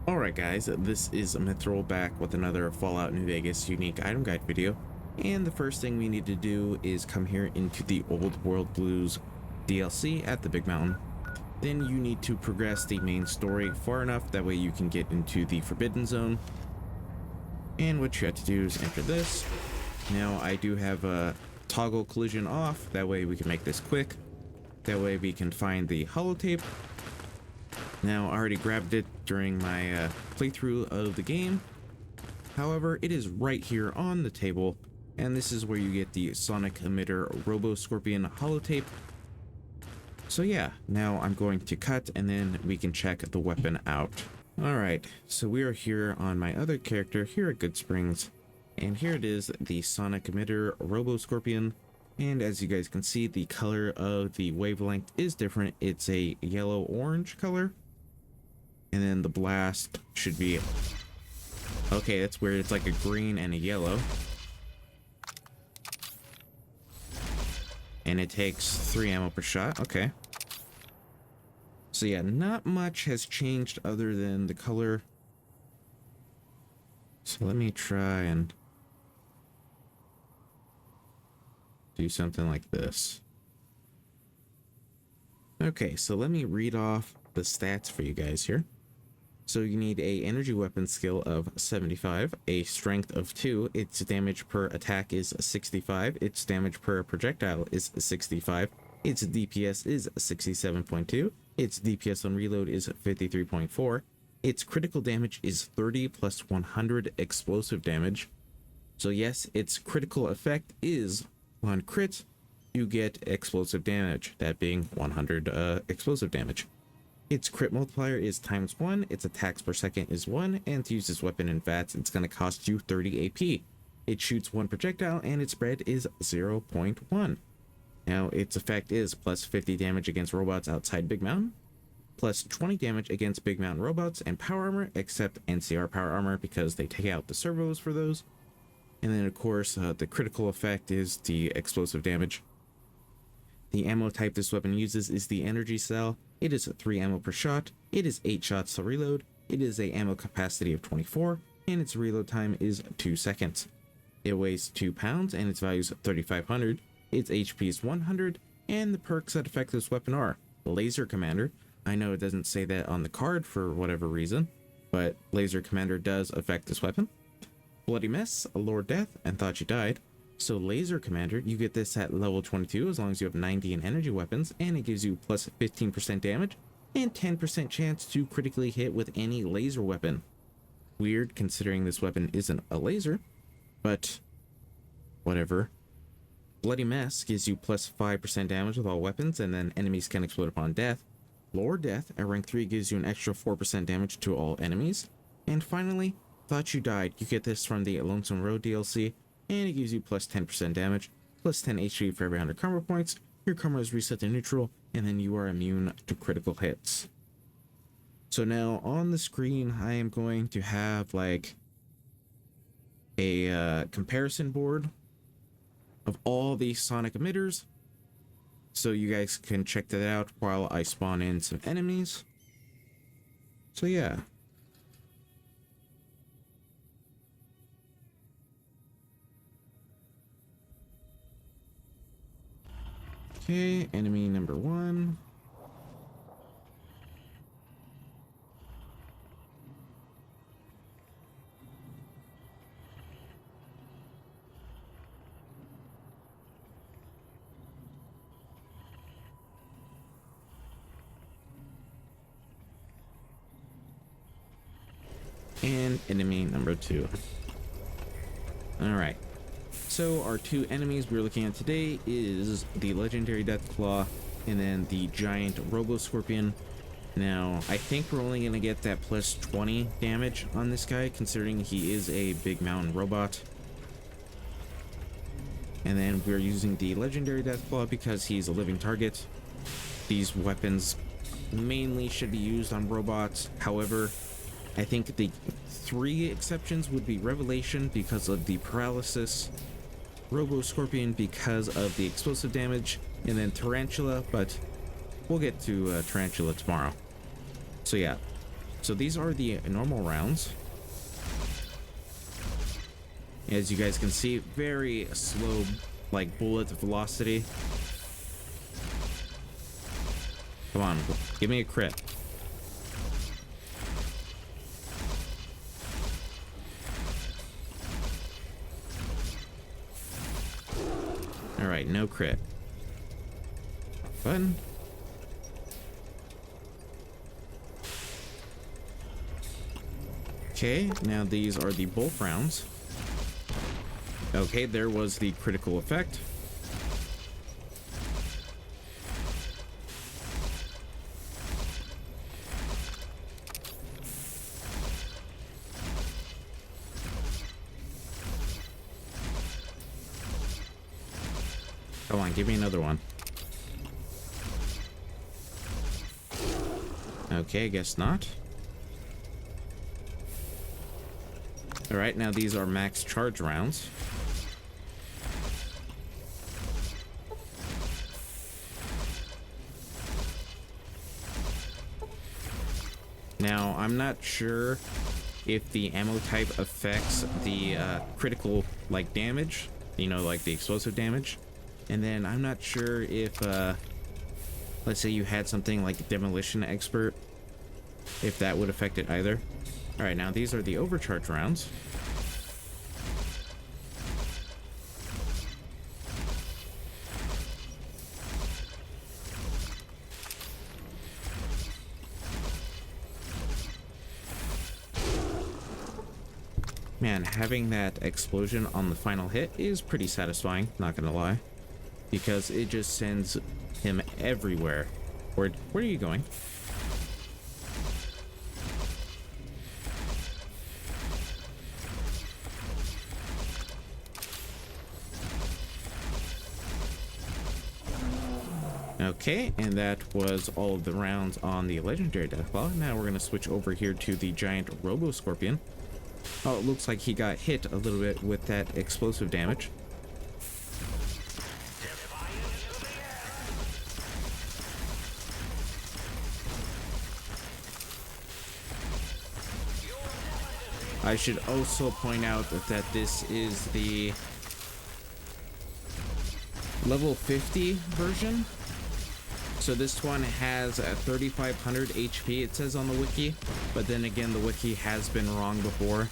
Alright guys, this is Mithril back with another Fallout New Vegas unique item guide video. And the first thing we need to do is come here into the Old World Blues DLC at the Big Mountain. Then you need to progress the main story far enough, that way you can get into the Forbidden Zone. And what you have to do is enter this. Now I do have a toggle collision off, that way we can make this quick. That way we can find the holotape. Now, I already grabbed it during my playthrough of the game. However, it is right here on the table, and this is where you get the Sonic Emitter-Robo Scorpion holotape. So yeah, now I'm going to cut, and then we can check the weapon out. Alright, so we are here on my other character here at Good Springs, and here it is, the Sonic Emitter-Robo Scorpion. And as you guys can see, the color of the wavelength is different. It's a yellow-orange color. And then the blast should be... Okay, that's weird. It's like a green and a yellow. And it takes 3 ammo per shot. Okay. So yeah, not much has changed other than the color. So let me try and do something like this. Okay, so let me read off the stats for you guys here. So you need a energy weapon skill of 75, a strength of 2, its damage per attack is 65, its damage per projectile is 65, its DPS is 67.2, its DPS on reload is 53.4, its critical damage is 30 plus 100 explosive damage. So yes, its critical effect is on crit, you get explosive damage, that being 100 explosive damage. Its crit multiplier is ×1, its attacks per second is 1, and to use this weapon in VATS, it's going to cost you 30 AP. It shoots 1 projectile, and its spread is 0.1. Now, its effect is plus 50 damage against robots outside Big Mountain, plus 20 damage against Big Mountain robots and power armor, except NCR power armor, because they take out the servos for those. And then, of course, the critical effect is the explosive damage. The ammo type this weapon uses is the energy cell. It is 3 ammo per shot. It is 8 shots to reload. It is a ammo capacity of 24, and its reload time is 2 seconds. It weighs 2 pounds, and its value is 3,500. Its HP is 100, and the perks that affect this weapon are Laser Commander. I know it doesn't say that on the card for whatever reason, but Laser Commander does affect this weapon. Bloody Mess, Lord Death, and Thought You Died. So Laser Commander, you get this at level 22 as long as you have 90 in energy weapons, and it gives you plus 15% damage and 10% chance to critically hit with any laser weapon. Weird considering this weapon isn't a laser, but whatever. Bloody Mess gives you plus 5% damage with all weapons, and then enemies can explode upon death. Lord Death at rank 3 gives you an extra 4% damage to all enemies. And finally, Thought You Died, you get this from the Lonesome Road DLC, and it gives you plus 10% damage, plus 10 HP for every 100 karma points. Your karma is reset to neutral, and then you are immune to critical hits. So now on the screen, I am going to have like a comparison board of all the sonic emitters, so you guys can check that out while I spawn in some enemies. So yeah. Okay, enemy number 1. And enemy number 2. Alright. So our 2 enemies we're looking at today is the legendary Deathclaw and then the giant Robo Scorpion. Now, I think we're only going to get that plus 20 damage on this guy, considering he is a Big Mountain robot. And then we're using the legendary Deathclaw because he's a living target. These weapons mainly should be used on robots. However, I think the 3 exceptions would be Revelation because of the paralysis, Robo Scorpion because of the explosive damage, and then Tarantula, but we'll get to Tarantula tomorrow. So yeah, So these are the normal rounds. As you guys can see, very slow, like bullet velocity. Come on, give me a crit. All right, no crit. Button. Okay, now these are the bolt rounds. Okay, there was the critical effect. Come on, give me another one. Okay, I guess not. All right, now these are max charge rounds. Now, I'm not sure if the ammo type affects the critical, like, damage, you know, like the explosive damage. And then I'm not sure if, let's say you had something like Demolition Expert, if that would affect it either. All right, now these are the overcharge rounds. Man, having that explosion on the final hit is pretty satisfying, not gonna lie. Because it just sends him everywhere. Where are you going? Okay, and that was all of the rounds on the legendary Deathclaw. Now we're gonna switch over here to the giant Robo Scorpion. Oh, it looks like he got hit a little bit with that explosive damage. I should also point out that this is the level 50 version. So this one has a 3500 HP, it says on the wiki, but then again, the wiki has been wrong before.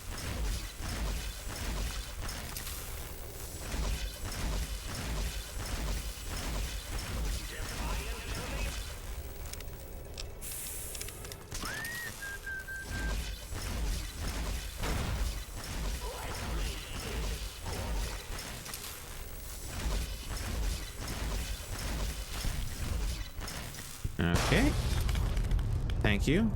Okay. Thank you.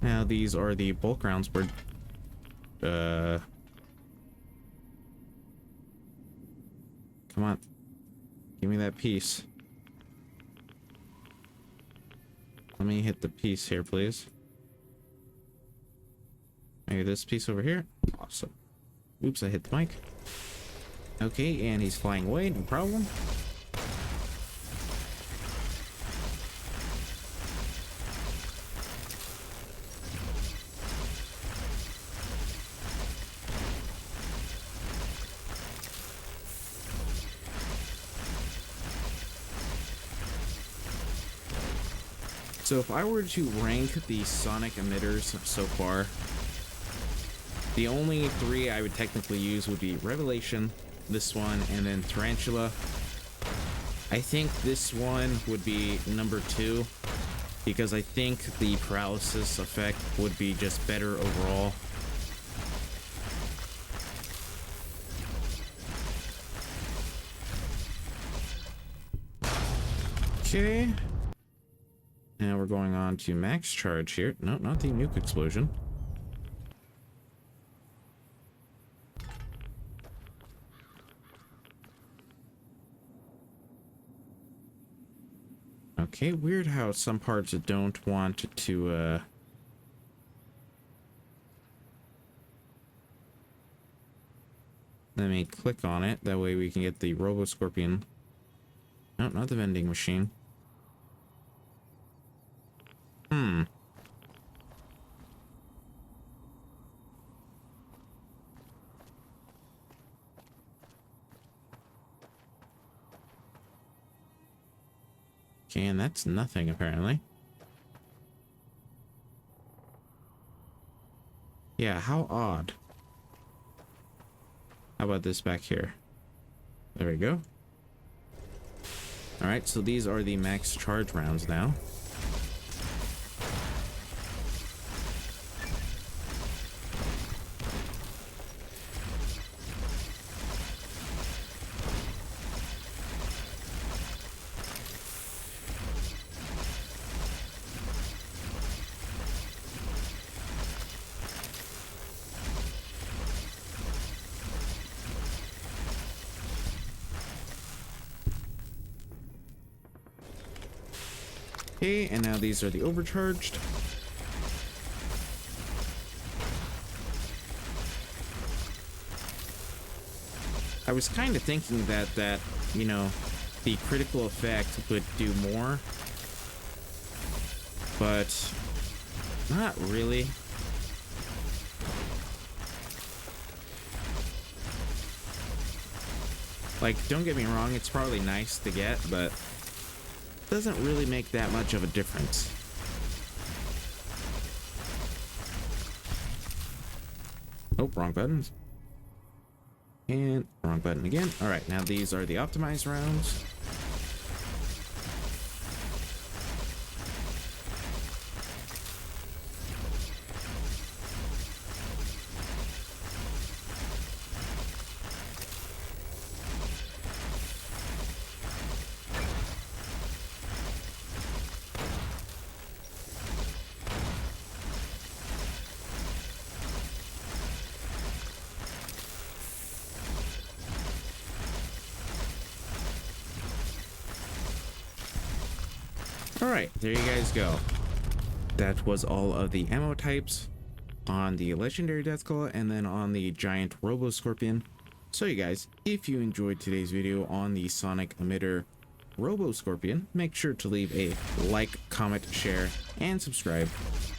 Now these are the bulk rounds where come on. Give me that piece. Let me hit the piece here, please. Maybe this piece over here. Awesome. Oops, I hit the mic. Okay, and he's flying away, no problem. So if I were to rank the sonic emitters so far, the only three I would technically use would be Revelation, this one, and then Tarantula. I think this one would be number 2 because I think the paralysis effect would be just better overall. Okay. Now we're going on to max charge here. No, not the nuke explosion. Okay, weird how some parts don't want to, let me click on it. That way we can get the Robo Scorpion. No, not the vending machine. Okay, and that's nothing apparently. Yeah, how odd. How about this back here? There we go. All right, so these are the max charge rounds now. Okay, and now these are the overcharged. I was kind of thinking that, you know, the critical effect would do more, but not really. Like, don't get me wrong, it's probably nice to get, but doesn't really make that much of a difference. Oh, wrong buttons. And wrong button again. All right, now these are the optimized rounds. All right, there you guys go. That was all of the ammo types on the legendary death claw and then on the giant robo scorpion. So you guys, if you enjoyed today's video on the sonic emitter robo scorpion, make sure to leave a like, comment, share, and subscribe.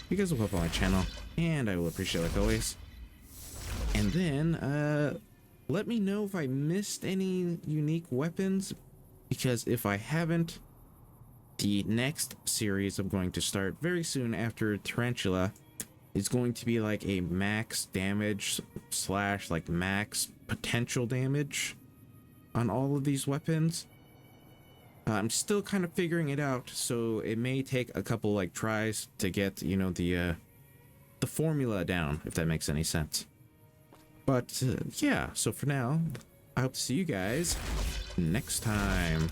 You guys will help on my channel, and I will appreciate it like always. And then let me know if I missed any unique weapons, because if I haven't, the next series I'm going to start very soon after Tarantula is going to be like a max damage slash like max potential damage on all of these weapons. I'm still kind of figuring it out, so it may take a couple like tries to get, you know, the formula down, if that makes any sense. But yeah, so for now, I hope to see you guys next time.